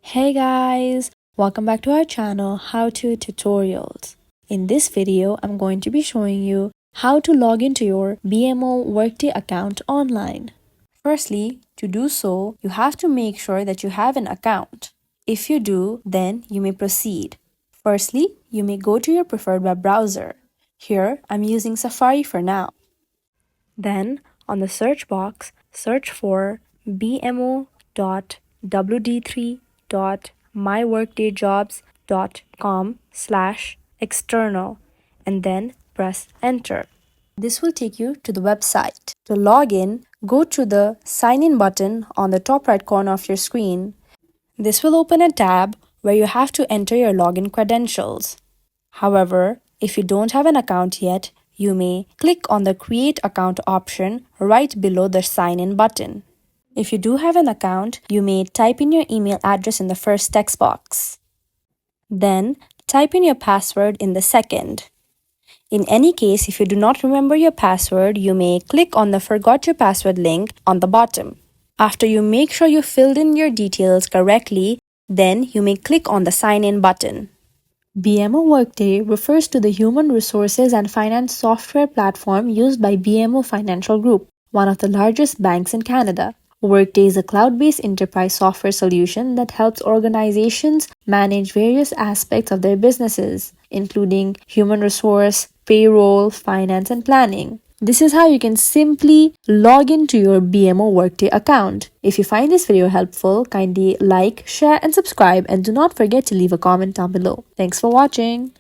Hey guys, welcome back to our channel How To Tutorials. In this video, I'm going to be showing you how to log into your BMO Workday account online. Firstly, to do so, you have to make sure that you have an account. If you do, then you may proceed. Firstly, you may go to your preferred web browser. Here, I'm using Safari for now. Then, on the search box, search for bmo.wd3.myworkdayjobs.com/external and then press enter. This will take you to the website. To log in, go to the sign in button on the top right corner of your screen. This will open a tab where you have to enter your login credentials. However, if you don't have an account yet, you may click on the Create Account option right below the Sign In button. If you do have an account, you may type in your email address in the first text box. Then, type in your password in the second. In any case, if you do not remember your password, you may click on the Forgot Your Password link on the bottom. After you make sure you filled in your details correctly, then you may click on the Sign In button. BMO Workday refers to the human resources and finance software platform used by BMO Financial Group, one of the largest banks in Canada. Workday is a cloud-based enterprise software solution that helps organizations manage various aspects of their businesses, including human resource, payroll, finance, and planning. This is how you can simply log into your BMO Workday account. If you find this video helpful, kindly like, share, and subscribe, and do not forget to leave a comment down below. Thanks for watching.